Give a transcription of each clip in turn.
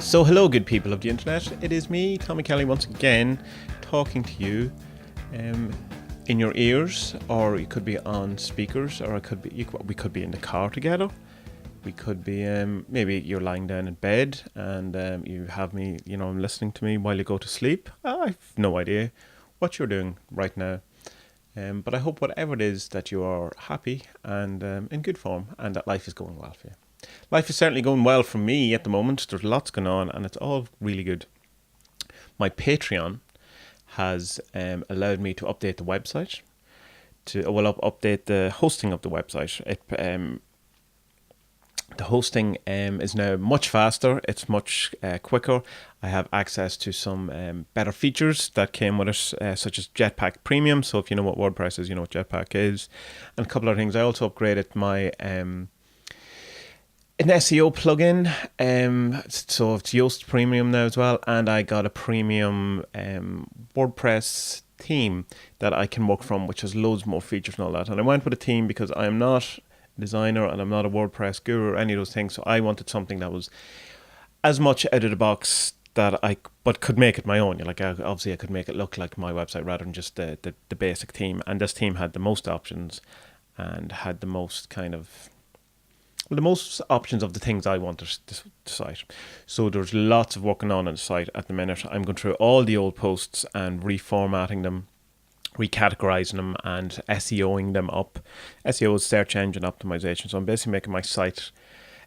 So hello good people of the internet, it is me, Tommy Kelly, once again talking to you in your ears, or you could be on speakers, or we could be in the car together. We could be, maybe you're lying down in bed and you have me, listening to me while you go to sleep. I've no idea what you're doing right now. But I hope whatever it is that you are happy and in good form and that life is going well for you. Life is certainly going well for me at the moment. There's lots going on and it's all really good. My Patreon has allowed me to update the website, update the hosting of the website. The hosting is now much faster. It's much quicker. I have access to some better features that came with it, such as Jetpack Premium. So if you know what WordPress is, you know what Jetpack is. And a couple of things. I also upgraded my an SEO plugin. So it's Yoast Premium now as well. And I got a premium WordPress theme that I can work from, which has loads more features and all that. And I went with a theme because I am not designer and I'm not a WordPress guru or any of those things, so I wanted something that was as much out of the box but could make it my own. Obviously I could make it look like my website rather than just the basic theme, and this theme had the most options and had the most options of the things I wanted the site. So there's lots of working on the site at the minute. I'm going through all the old posts and reformatting them, recategorizing them and SEOing them up. SEO is search engine optimization. So I'm basically making my site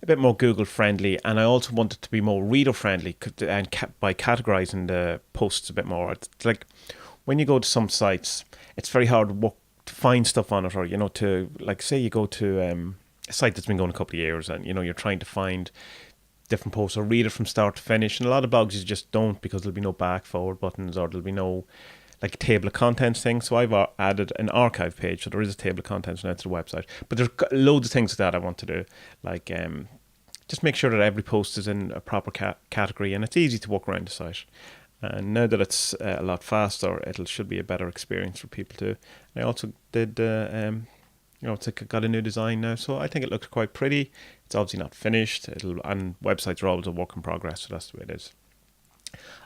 a bit more Google friendly, and I also want it to be more reader friendly and by categorizing the posts a bit more. It's like when you go to some sites, it's very hard to find stuff on it, or say you go to a site that's been going a couple of years and you're trying to find different posts or read it from start to finish, and a lot of blogs you just don't, because there'll be no back forward buttons or there'll be no like a table of contents thing. So I've added an archive page, so there is a table of contents now to the website. But there's loads of things that I want to do, like just make sure that every post is in a proper category, and it's easy to walk around the site. And now that it's a lot faster, it should be a better experience for people too. I also did, got a new design now, so I think it looks quite pretty. It's obviously not finished, and websites are always a work in progress, so that's the way it is.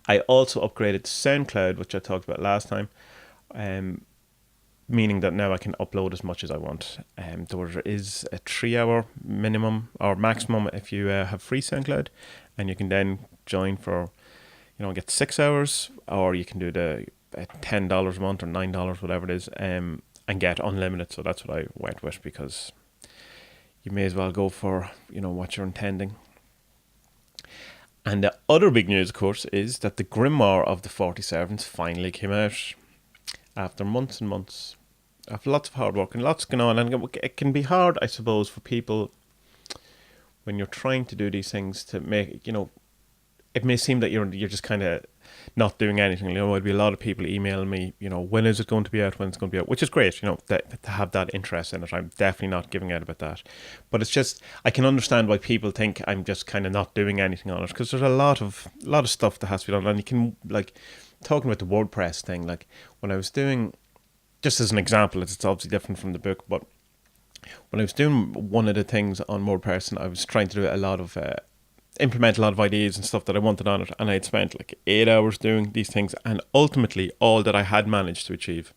I also upgraded to SoundCloud, which I talked about last time, meaning that now I can upload as much as I want. There is a 3-hour minimum or maximum if you have free SoundCloud, and you can then join for, get 6 hours, or you can do the $10 a month or $9, whatever it is, and get unlimited. So that's what I went with, because you may as well go for what you're intending. And the other big news, of course, is that the Grimoire of the 40 Servants finally came out after months and months of lots of hard work and lots going on. And it can be hard, I suppose, for people when you're trying to do these things to make, it may seem that you're just kind of not doing anything. There'll be a lot of people emailing me, when is it going to be out, when it's going to be out, which is great, to have that interest in it. I'm definitely not giving out about that. But it's just, I can understand why people think I'm just kind of not doing anything on it, because there's a lot of stuff that has to be done. And you can, talking about the WordPress thing, when I was doing, just as an example, it's obviously different from the book, but when I was doing one of the things on WordPress, and I was trying to do a lot of implement a lot of ideas and stuff that I wanted on it, and I had spent 8 hours doing these things, and ultimately all that I had managed to achieve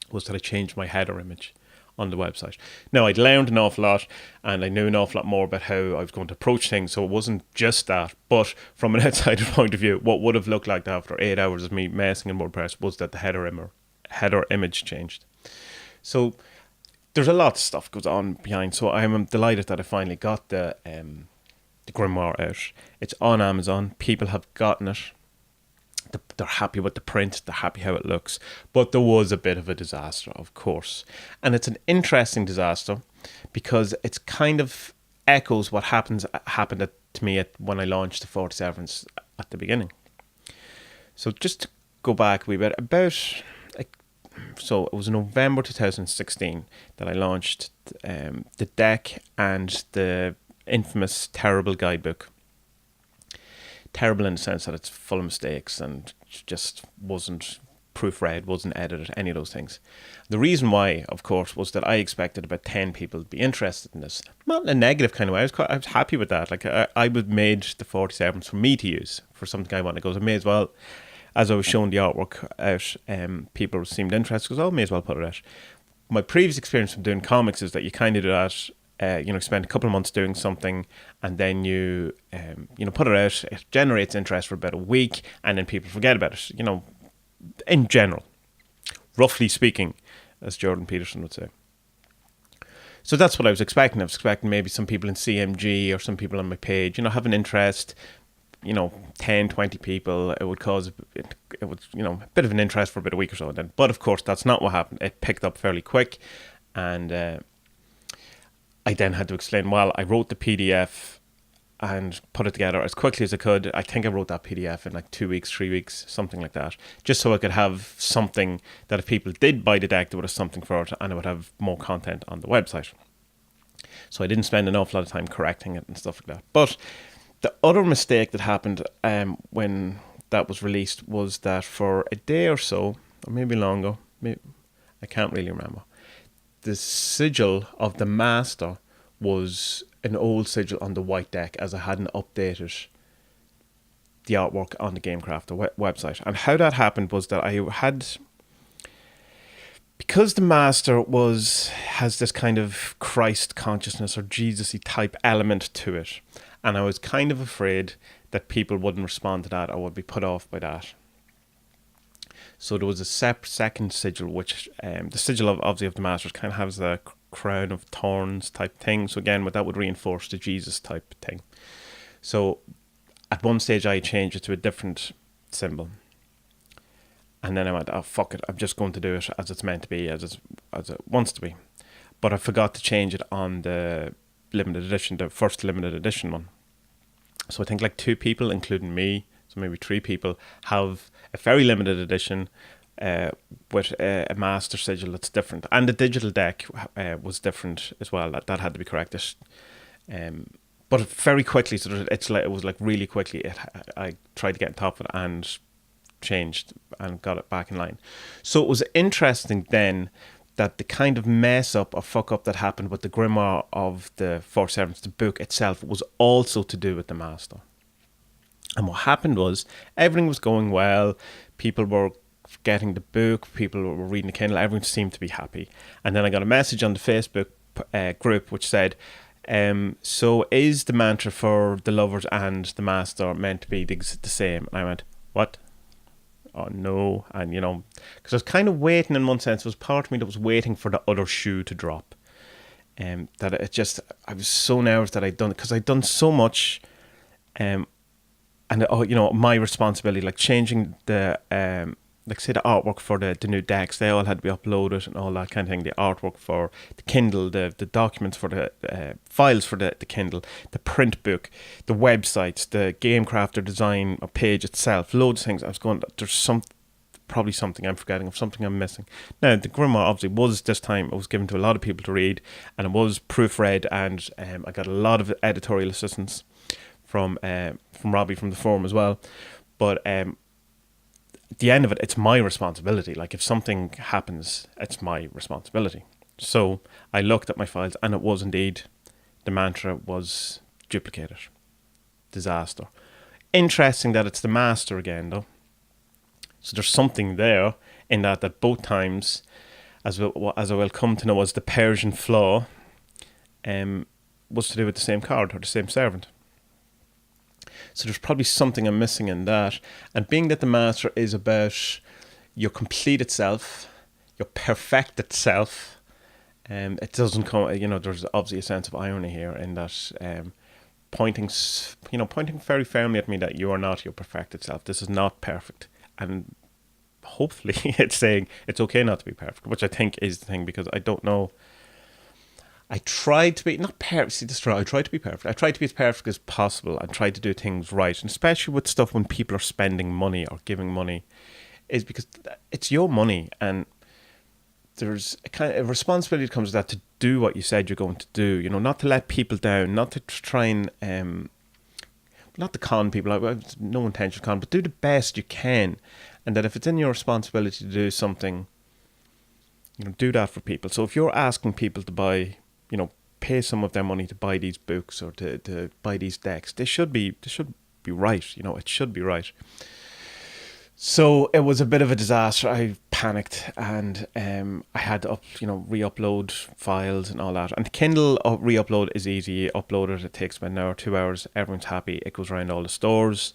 was that I changed my header image on the website. Now, I'd learned an awful lot and I knew an awful lot more about how I was going to approach things, so it wasn't just that, but from an outsider point of view, what would have looked like after 8 hours of me messing in WordPress was that the header image changed. So there's a lot of stuff goes on behind, so I'm delighted that I finally got the Grimoire out. It's on Amazon. People have gotten it. They're happy with the print. They're happy how it looks. But there was a bit of a disaster, of course. And it's an interesting disaster because it's kind of echoes what happened to me when I launched the 40 Servants at the beginning. So just to go back a wee bit, so it was November 2016 that I launched the deck and the infamous terrible guidebook. Terrible in the sense that it's full of mistakes and just wasn't proofread, wasn't edited, any of those things. The reason why, of course, was that I expected about 10 people to be interested in this. Not in a negative kind of way. I was happy with that. Like, I would made the 47s for me to use, for something I want to go. So I may as well, as I was showing the artwork out, people seemed interested, because I may as well put it out. My previous experience from doing comics is that you kind of do that, spend a couple of months doing something, and then you put it out. It generates interest for about a week, and then people forget about it. In general, roughly speaking, as Jordan Peterson would say. So that's what I was expecting. I was expecting maybe some people in CMG or some people on my page, have an interest. 10, 20 people. It would cause a bit of an interest for about a week or so. Then, but of course, that's not what happened. It picked up fairly quick, and I then had to explain. Well, I wrote the PDF and put it together as quickly as I could. I think I wrote that PDF in like 2 weeks, 3 weeks, something like that, just so I could have something that if people did buy the deck, there would have something for it, and I would have more content on the website. So I didn't spend an awful lot of time correcting it and stuff like that. But the other mistake that happened when that was released was that for a day or so, or maybe longer, I can't really remember, the sigil of the master was an old sigil on the white deck, as I hadn't updated the artwork on the Gamecraft website. And how that happened was that I had, because the master has this kind of Christ consciousness or Jesus-y type element to it, and I was kind of afraid that people wouldn't respond to that or would be put off by that. So there was a second sigil, which the sigil of the Masters kind of has the crown of thorns type thing. So again, that would reinforce the Jesus type thing. So at one stage I changed it to a different symbol. And then I went, oh, fuck it, I'm just going to do it as it's meant to be, as it wants to be. But I forgot to change it on the limited edition, the first limited edition one. So I think like 2 people, including me, so maybe 3 people, have a very limited edition with a master sigil that's different. And the digital deck was different as well. That had to be corrected. But very quickly, so it was like really quickly, I tried to get on top of it and changed and got it back in line. So it was interesting then that the kind of mess up or fuck up that happened with the Grimoire of the 47th, the book itself, was also to do with the master. And what happened was, everything was going well, people were getting the book, people were reading the Kindle, everyone seemed to be happy. And then I got a message on the Facebook group which said, so is the mantra for the lovers and the master meant to be the same? And I went, what? Oh no. And because I was kind of waiting, in one sense, there was part of me that was waiting for the other shoe to drop. That I was so nervous that I'd done it, because I'd done so much, and my responsibility, like changing the like say the artwork for the new decks, they all had to be uploaded and all that kind of thing. The artwork for the Kindle, the documents for the files for the Kindle, the print book, the websites, the Gamecrafter design page itself, loads of things. I was going, there's probably something I'm forgetting, of something I'm missing. Now, the Grimoire obviously was, this time, it was given to a lot of people to read, and it was proofread, and I got a lot of editorial assistance from Robbie from the forum as well. But at the end of it, it's my responsibility. Like, if something happens, it's my responsibility. So I looked at my files, and it was indeed, the mantra was duplicated. Disaster. Interesting that it's the master again, though. So there's something there in that both times, as I will come to know as the Persian flaw, was to do with the same card or the same servant. So there's probably something I'm missing in that. And being that the master is about your completed self, your perfected self, it doesn't come, there's obviously a sense of irony here in that pointing very firmly at me that you are not your perfected self. This is not perfect. And hopefully it's saying it's okay not to be perfect, which I think is the thing, because I don't know. I tried to be, not perfect, see this, I tried to be perfect. I tried to be as perfect as possible and tried to do things right. And especially with stuff when people are spending money or giving money, is because it's your money, and there's a kind of a responsibility that comes with that, to do what you said you're going to do, not to let people down, not to try and, not to con people, I have no intention of con, but do the best you can. and that if it's in your responsibility to do something, do that for people. So if you're asking people to buy, pay some of their money to buy these books or to buy these decks, they should be right. It should be right. So it was a bit of a disaster. I panicked, and I had to re-upload files and all that. And the Kindle re-upload is easy. You upload it, it takes about an hour, 2 hours. Everyone's happy. It goes around all the stores.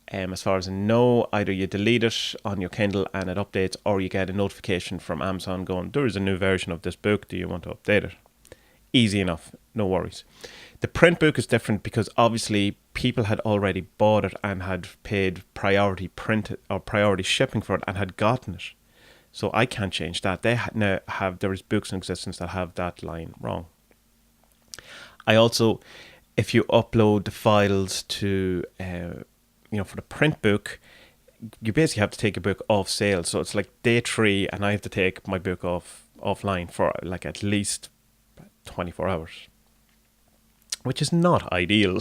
As far as I know, either you delete it on your Kindle and it updates, or you get a notification from Amazon going, there is a new version of this book. Do you want to update it? Easy enough. No worries. The print book is different because obviously people had already bought it and had paid priority print or priority shipping for it and had gotten it. So I can't change that. They now have, there is books in existence that have that line wrong. I also, if you upload the files to, for the print book, you basically have to take a book off sale. So it's like day 3 and I have to take my book offline for like at least 24 hours. Which is not ideal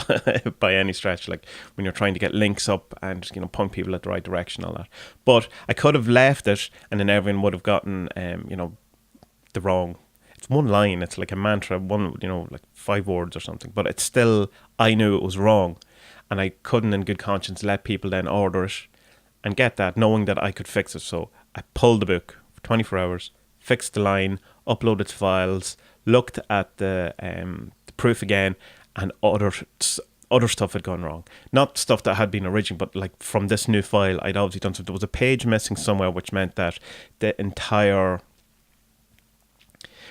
by any stretch, like when you're trying to get links up and, point people at the right direction, all that. But I could have left it and then everyone would have gotten, the wrong. It's one line, it's like a mantra, like 5 words or something. But it's still, I knew it was wrong. And I couldn't in good conscience let people then order it and get that, knowing that I could fix it. So I pulled the book for 24 hours, fixed the line, uploaded files, looked at the proof again, and other stuff had gone wrong. Not stuff that had been original, but like from this new file, I'd obviously done something. There was a page missing somewhere, which meant that the entire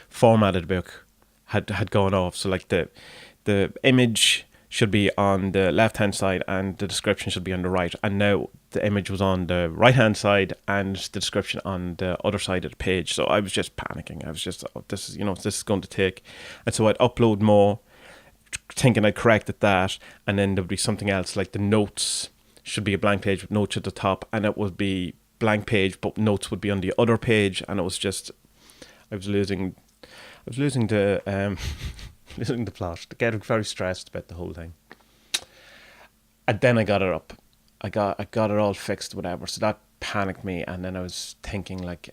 format of the book had gone off. So like the image should be on the left hand side and the description should be on the right. And now the image was on the right hand side and the description on the other side of the page. So I was just panicking. I was just, this is going to take. And so I'd upload more, thinking I'd corrected that, and then there would be something else, like the notes should be a blank page with notes at the top, and it would be blank page but notes would be on the other page, and it was just, I was losing the losing the plot, getting very stressed about the whole thing. And then I got it up. I got it all fixed, whatever. So that panicked me, and then I was thinking like,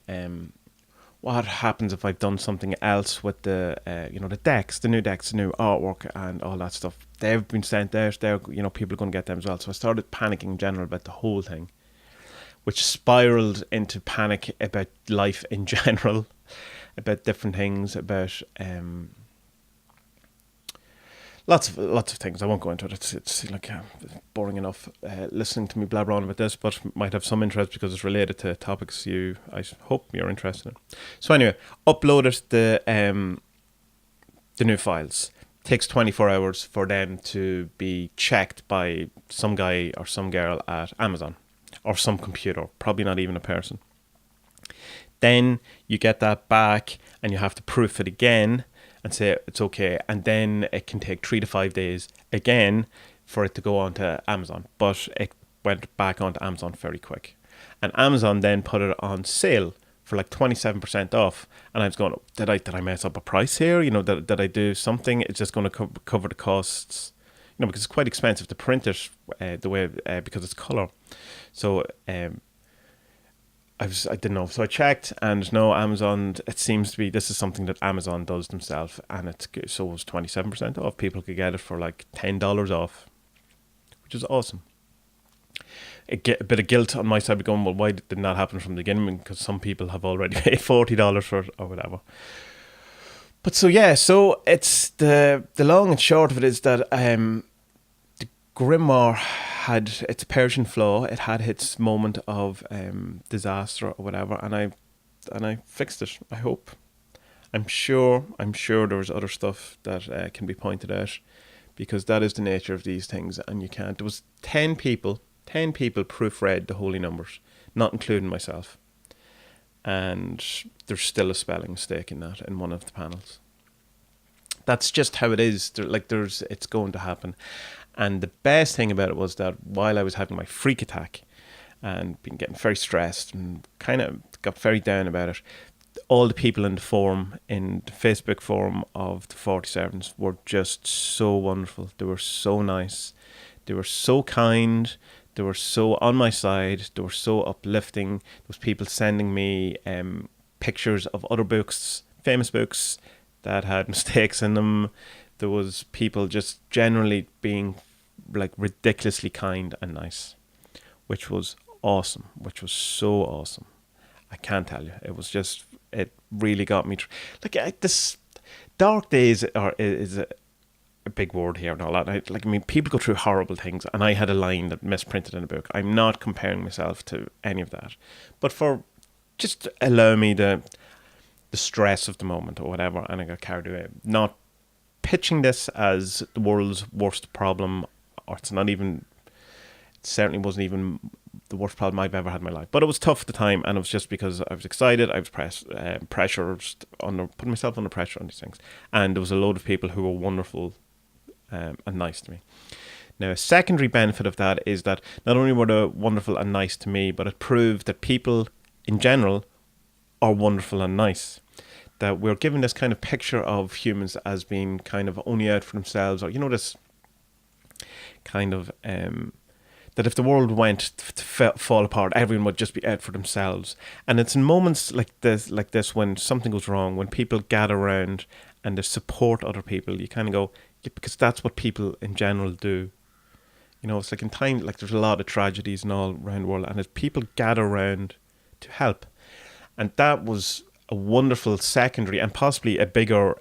what happens if I've done something else with the the decks, the new artwork and all that stuff? They've been sent out. People are going to get them as well. So I started panicking in general about the whole thing, which spiraled into panic about life in general, about different things, about lots of things. I won't go into it. It's like boring enough listening to me blabber on about this, but might have some interest because it's related to topics I hope you're interested in. So anyway, uploaded the new files. Takes 24 hours for them to be checked by some guy or some girl at Amazon or some computer, probably not even a person. Then you get that back and you have to proof it again and say it's okay, and then it can take 3 to 5 days again for it to go on to Amazon. But it went back onto Amazon very quick, and Amazon then put it on sale for like 27% off. And I was going, did I mess up a price here? Did I do something? It's just going to cover the costs, because it's quite expensive to print it the way because it's color. So I didn't know. So I checked, and no, Amazon, it seems to be, this is something that Amazon does themselves, and so it was 27% off. People could get it for like $10 off, which is awesome. A bit of guilt on my side, going, well, why didn't that happen from the beginning? Because some people have already paid $40 for it or whatever. But so yeah, so it's the long and short of it is that the Grimoire had its Persian flaw. It had its moment of disaster or whatever, and I fixed it. I hope. I'm sure there was other stuff that can be pointed out, because that is the nature of these things, and you can't. There was 10 people proofread the holy numbers, not including myself, and there's still a spelling mistake in one of the panels. That's just how it is. It's going to happen. And the best thing about it was that while I was having my freak attack and been getting very stressed and kind of got very down about it, all the people in the Facebook forum of the 47s were just so wonderful. They were so nice. They were so kind. They were so on my side. They were so uplifting. There was people sending me pictures of other books, famous books that had mistakes in them. There was people just generally being like ridiculously kind and nice, which was awesome, which was so awesome. I can't tell you. It was just, it really got me. This dark days is a big word here and all that. I mean, people go through horrible things, and I had a line that misprinted in a book. I'm not comparing myself to any of that, but for just allow me the stress of the moment or whatever, and I got carried away. Not pitching this as the world's worst problem, or it certainly wasn't even the worst problem I've ever had in my life. But it was tough at the time, and it was just because I was excited. I was pressured, putting myself under pressure on these things, and there was a load of people who were wonderful and nice to me. Now, a secondary benefit of that is that not only were they wonderful and nice to me, but it proved that people in general are wonderful and nice. That we're given this kind of picture of humans as being kind of only out for themselves, or this kind of that if the world went to fall apart, everyone would just be out for themselves. And it's in moments like this when something goes wrong, when people gather around and they support other people, you kind of go, yeah, because that's what people in general do. It's like in time, like there's a lot of tragedies and all around the world, and as people gather around to help. And that was a wonderful secondary and possibly a bigger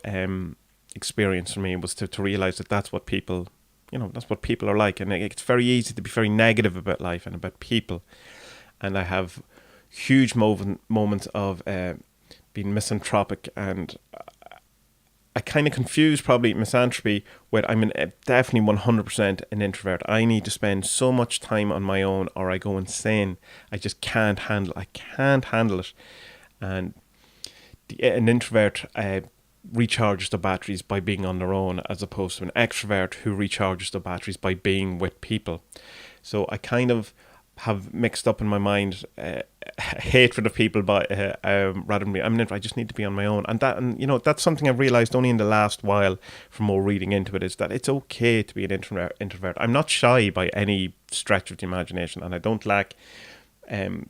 experience for me, was to realize that that's what people, that's what people are like. And it's very easy to be very negative about life and about people. And I have huge moments of being misanthropic, and I kind of confuse probably misanthropy with I'm definitely 100% an introvert. I need to spend so much time on my own or I go insane. I just can't handle it. And an introvert recharges the batteries by being on their own, as opposed to an extrovert who recharges the batteries by being with people. So I kind of have mixed up in my mind hatred of people by rather than me. I just need to be on my own, and that's something I've realized only in the last while from more reading into it, is that it's okay to be an introvert. I'm not shy by any stretch of the imagination, and I don't lack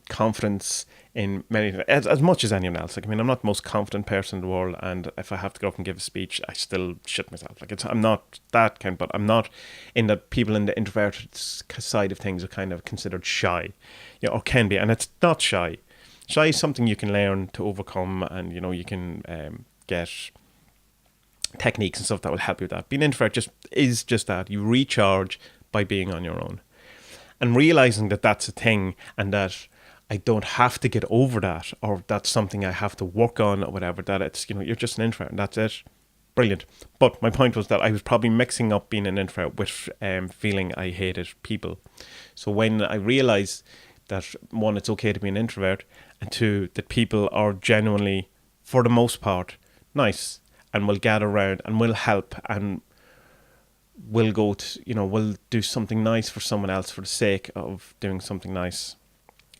confidence in many as much as anyone else. I'm not the most confident person in the world, and if I have to go up and give a speech, I still shit myself. I'm not that kind, but I'm not in that people in the introverted side of things are kind of considered shy, or can be, and it's not shy. Shy is something you can learn to overcome, and you can get techniques and stuff that will help you with that. Being an introvert is just that. You recharge by being on your own. And realizing that that's a thing, and that I don't have to get over that, or that's something I have to work on or whatever, that it's, you're just an introvert and that's it. Brilliant. But my point was that I was probably mixing up being an introvert with feeling I hated people. So when I realized that, one, it's okay to be an introvert, and two, that people are genuinely, for the most part, nice and will gather around and will help and will go to, will do something nice for someone else for the sake of doing something nice.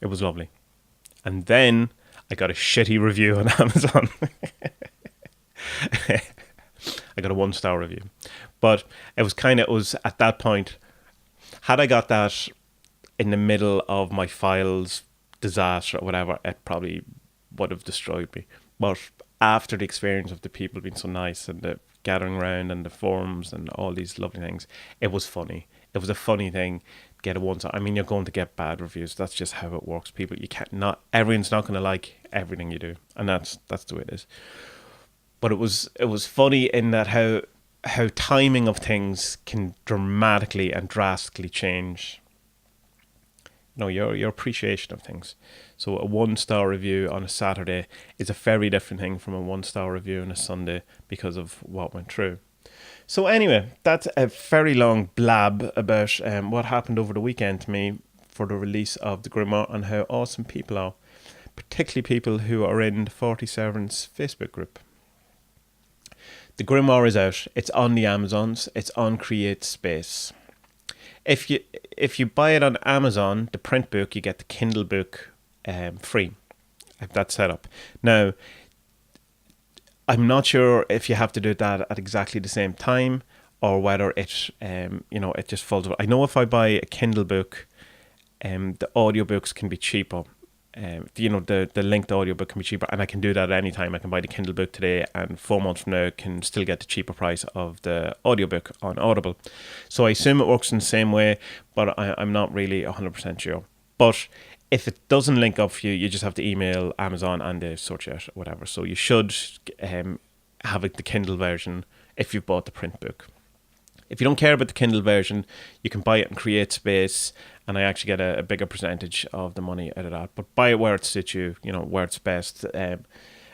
It was lovely. And then I got a shitty review on Amazon. I got a 1-star review. But it was at that point, had I got that in the middle of my files disaster or whatever, it probably would have destroyed me. But after the experience of the people being so nice and the gathering around and the forums and all these lovely things, it was funny. It was a funny thing. Get a 1-star. You're going to get bad reviews. That's just how it works. People, everyone's not going to like everything you do, and that's the way it is. But it was funny in that how timing of things can dramatically and drastically change. Your appreciation of things. So a 1-star review on a Saturday is a very different thing from a 1-star review on a Sunday because of what went through. So anyway, that's a very long blab about what happened over the weekend to me for the release of the Grimoire, and how awesome people are, particularly people who are in the 47's Facebook group. The Grimoire is out. It's on the Amazons. It's on Create Space. If you buy it on Amazon, the print book, you get the Kindle book free. That's set up. Now, I'm not sure if you have to do that at exactly the same time, or whether it just falls over. I know if I buy a Kindle book the audiobooks can be cheaper. The linked audiobook can be cheaper, and I can do that at any time. I can buy the Kindle book today, and 4 months from now can still get the cheaper price of the audiobook on Audible. So I assume it works in the same way, but I'm not really 100% sure. But if it doesn't link up for you, you just have to email Amazon and they sort you out or whatever. So you should have the Kindle version if you've bought the print book. If you don't care about the Kindle version, you can buy it and create space, and I actually get a bigger percentage of the money out of that. But buy it where it suits you, where it's best.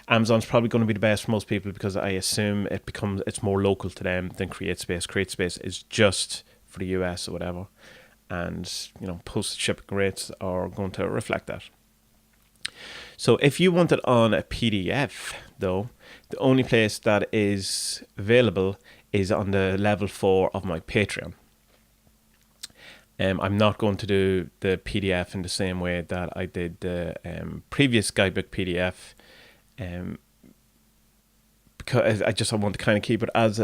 Amazon's probably going to be the best for most people because I assume it's more local to them than CreateSpace. CreateSpace is just for the US or whatever, and postage shipping rates are going to reflect that. So if you want it on a PDF, though, the only place that is available is on the level 4 of my Patreon. I'm not going to do the PDF in the same way that I did the previous guidebook PDF, because I want to kind of keep it as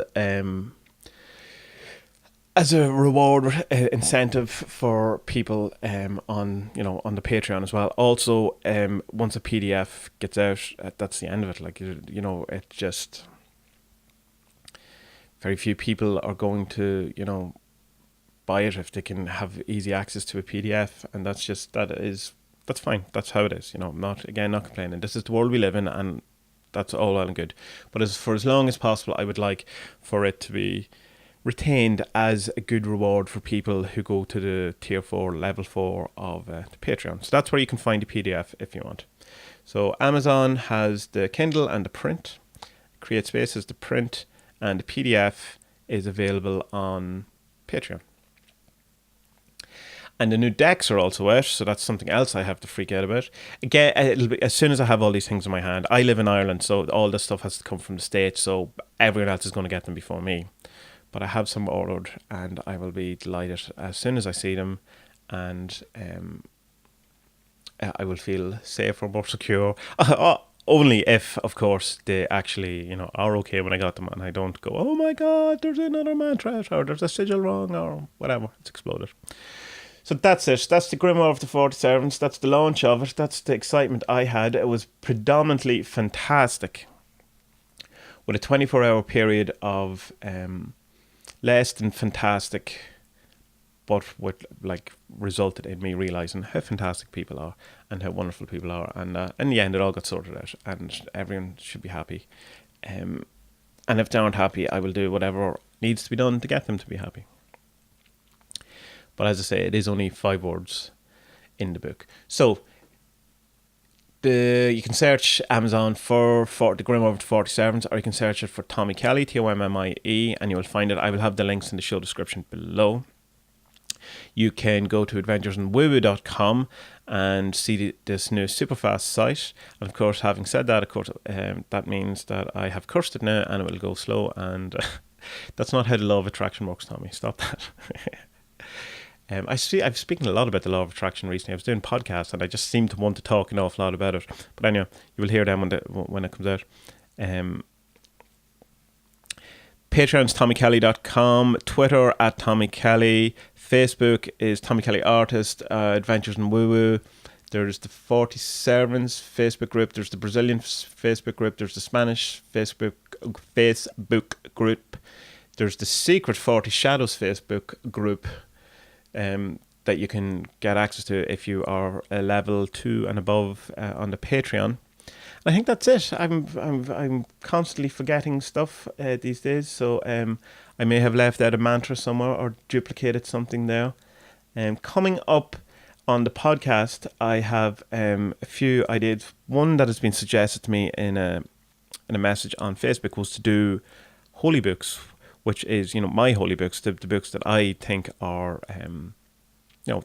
a reward incentive for people on the Patreon as well. Also, once a PDF gets out, that's the end of it. It just, very few people are going to buy it if they can have easy access to a PDF, and that's fine. That's how it is. I'm not complaining. This is the world we live in, and that's all well and good. But for as long as possible, I would like for it to be retained as a good reward for people who go to the tier 4, level 4 of the Patreon. So that's where you can find the PDF if you want. So Amazon has the Kindle and the print. CreateSpace is the print, and the PDF is available on Patreon. And the new decks are also out, so that's something else I have to freak out about. Again, it'll be, as soon as I have all these things in my hand. I live in Ireland, so all this stuff has to come from the States, so everyone else is going to get them before me. But I have some ordered, and I will be delighted as soon as I see them, and I will feel safer, more secure. Only if, of course, they actually, are okay when I got them, and I don't go, oh my God, there's another mantra, or there's a sigil wrong, or whatever, it's exploded. So that's it. That's the Grimoire of the 40 Servants. That's the launch of it. That's the excitement I had. It was predominantly fantastic, with a 24-hour period of less than fantastic, but what resulted in me realizing how fantastic people are and how wonderful people are, and in the end it all got sorted out, and everyone should be happy. And if they aren't happy, I will do whatever needs to be done to get them to be happy. But as I say, it is only 5 words in the book. So you can search Amazon for the Grimoire of the 40 Servants, or you can search it for Tommy Kelly, Tommie, and you will find it. I will have the links in the show description below. You can go to adventuresandwoowoo.com and see this new super fast site. And of course, having said that, that means that I have cursed it now and it will go slow. And that's not how the law of attraction works, Tommy. Stop that. I've spoken a lot about the law of attraction recently. I was doing podcasts and I just seem to want to talk an awful lot about it. But anyway, you will hear them when it comes out. Patreon's TommieKelly.com, Twitter at Tommy Kelly, Facebook is Tommy Kelly Artist, Adventures in Woo Woo. There's the 40 Servants Facebook group, there's the Brazilian Facebook group, there's the Spanish Facebook group, there's the Secret 40 Shadows Facebook group that you can get access to if you are a level 2 and above on the Patreon. I think that's it. I'm constantly forgetting stuff these days, so I may have left out a mantra somewhere or duplicated something there. Coming up on the podcast, I have a few ideas. One that has been suggested to me in a message on Facebook was to do holy books, which is my holy books, the books that I think are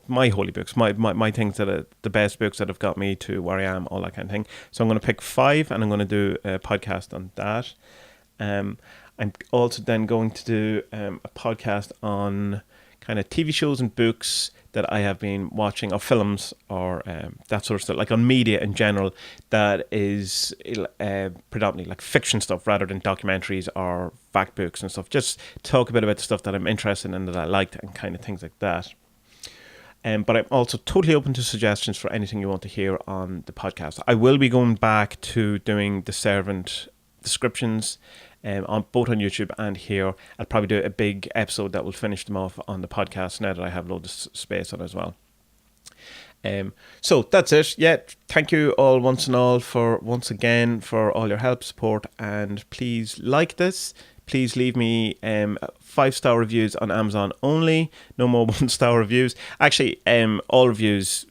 my holy books, my things that are the best books that have got me to where I am, all that kind of thing. So I'm going to pick 5 and I'm going to do a podcast on that. I'm also then going to do a podcast on kind of TV shows and books that I have been watching, or films, or that sort of stuff, like on media in general, that is predominantly like fiction stuff rather than documentaries or fact books and stuff. Just talk a bit about the stuff that I'm interested in and that I liked and kind of things like that. But I'm also totally open to suggestions for anything you want to hear on the podcast. I will be going back to doing the servant descriptions on both on YouTube and here. I'll probably do a big episode that will finish them off on the podcast now that I have loads of space on as well. So that's it. Yeah, thank you all once again for all your help, support, and please like this. Please leave me 5-star reviews on Amazon only. No more 1-star reviews. Actually, all reviews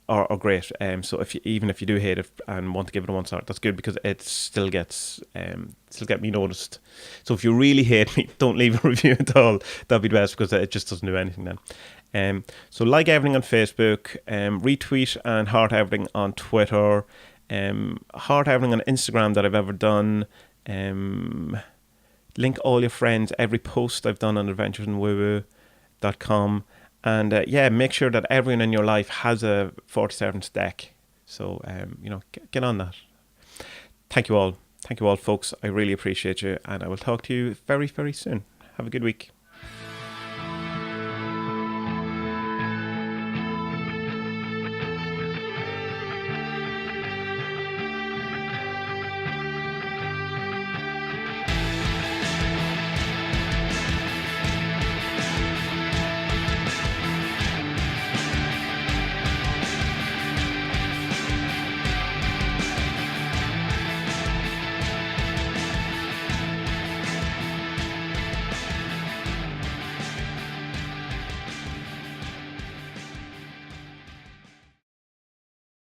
are great. So even if you do hate it and want to give it a 1-star, that's good because it still get me noticed. So if you really hate me, don't leave a review at all. That'd be the best because it just doesn't do anything then. So like everything on Facebook, retweet and heart everything on Twitter, heart everything on Instagram that I've ever done. Link all your friends, every post I've done on adventuresinwoo.com. And make sure that everyone in your life has a 40 Servants deck. So, get on that. Thank you all. Thank you all, folks. I really appreciate you. And I will talk to you very, very soon. Have a good week.